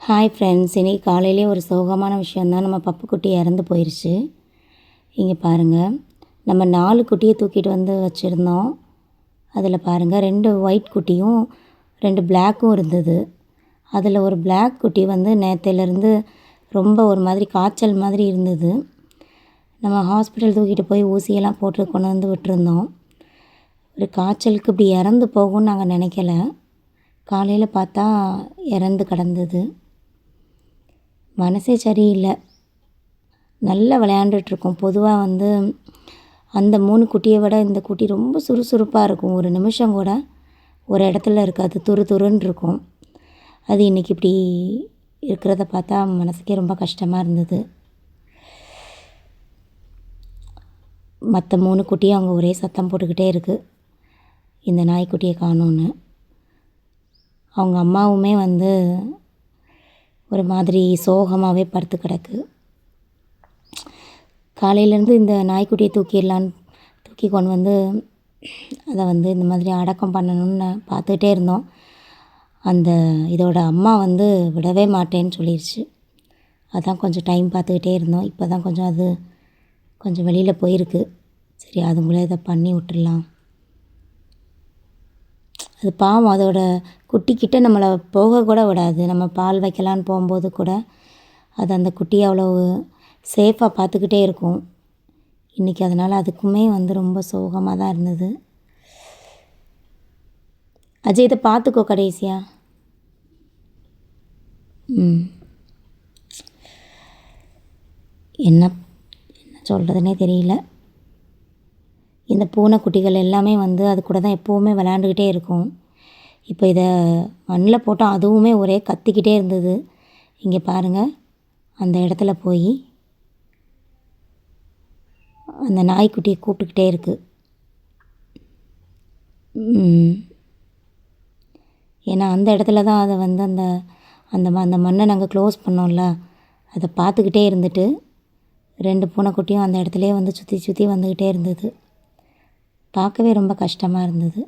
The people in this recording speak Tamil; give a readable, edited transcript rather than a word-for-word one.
ஹாய் ஃப்ரெண்ட்ஸ், இன்றைக்கி காலையிலே ஒரு சோகமான விஷயந்தான். நம்ம பப்புக்குட்டி இறந்து போயிடுச்சு. இங்கே பாருங்கள், நம்ம 4 குட்டியை தூக்கிட்டு வந்து வச்சுருந்தோம். அதில் பாருங்கள் 2 ஒயிட் குட்டியும் 2 பிளாக்கும் இருந்தது. அதில் ஒரு பிளாக் குட்டி வந்து நேற்றுலேருந்து ரொம்ப ஒரு மாதிரி காய்ச்சல் மாதிரி இருந்தது. நம்ம ஹாஸ்பிட்டல் தூக்கிட்டு போய் ஊசியெல்லாம் போட்டு கொண்டு வந்து விட்டுருந்தோம். ஒரு காய்ச்சலுக்கு இப்படி இறந்து போகும்னு நாங்கள் நினைக்கல. காலையில் பார்த்தா இறந்து கிடந்தது. மனசே சரியில்லை. நல்லா விளையாண்டுட்ருக்கோம். பொதுவாக வந்து அந்த 3 குட்டியை விட இந்த குட்டி ரொம்ப சுறுசுறுப்பாக இருக்கும். ஒரு நிமிஷம் கூட ஒரு இடத்துல இருக்காது, துரு துருன்னு இருக்கும். அது இன்றைக்கி இப்படி இருக்கிறத பார்த்தா மனசுக்கே ரொம்ப கஷ்டமாக இருந்தது. மற்ற 3 குட்டியும் அவங்க ஒரே சத்தம் போட்டுக்கிட்டே இருக்குது, இந்த நாய்க்குட்டியை காணோன்னு. அவங்க அம்மாவுமே வந்து ஒரு மாதிரி சோகமாகவே படுத்து கிடக்கு. காலையிலேருந்து இந்த நாய்க்குட்டியை தூக்கி கொண்டு வந்து அதை வந்து இந்த மாதிரி அடக்கம் பண்ணணும்னு பார்த்துக்கிட்டே இருந்தோம். அந்த இதோட அம்மா வந்து விடவே மாட்டேன்னு சொல்லிடுச்சு. அதான் கொஞ்சம் டைம் பார்த்துக்கிட்டே இருந்தோம். இப்போ தான் கொஞ்சம் அது கொஞ்சம் வெளியில் போயிருக்கு. சரி, அதுங்களே இதை பண்ணி விட்டுடலாம். அது பாவம், அதோட குட்டிக்கிட்ட நம்மளை போகக்கூட விடாது. நம்ம பால் வைக்கலான்னு போகும்போது கூட அது அந்த குட்டியை அவ்வளோ சேஃபாக பார்த்துக்கிட்டே இருக்கும். இன்றைக்கி அதனால் அதுக்குமே வந்து ரொம்ப சோகமாக தான் இருந்தது. அஜய், இதை பார்த்துக்கோ கடைசியாக. என்ன சொல்கிறதுனே தெரியல. இந்த பூனைக்குட்டிகள் எல்லாமே வந்து அது கூட தான் எப்போவுமே விளையாண்டுக்கிட்டே இருக்கும். இப்போ இதை மண்ணில் போட்டால் அதுவுமே ஒரே கத்திக்கிட்டே இருந்தது. இங்கே பாருங்கள், அந்த இடத்துல போய் அந்த நாய்க்குட்டியை கூப்பிட்டுக்கிட்டே இருக்குது. ஏன்னா அந்த இடத்துல தான் அதை வந்து அந்த அந்த அந்த மண்ணை நாங்கள் க்ளோஸ் பண்ணோம்ல, அதை பார்த்துக்கிட்டே இருந்துட்டு 2 பூனைக்குட்டியும் அந்த இடத்துலையே வந்து சுற்றி சுற்றி வந்துக்கிட்டே இருந்தது. பார்க்கவே ரொம்ப கஷ்டமாக இருந்தது.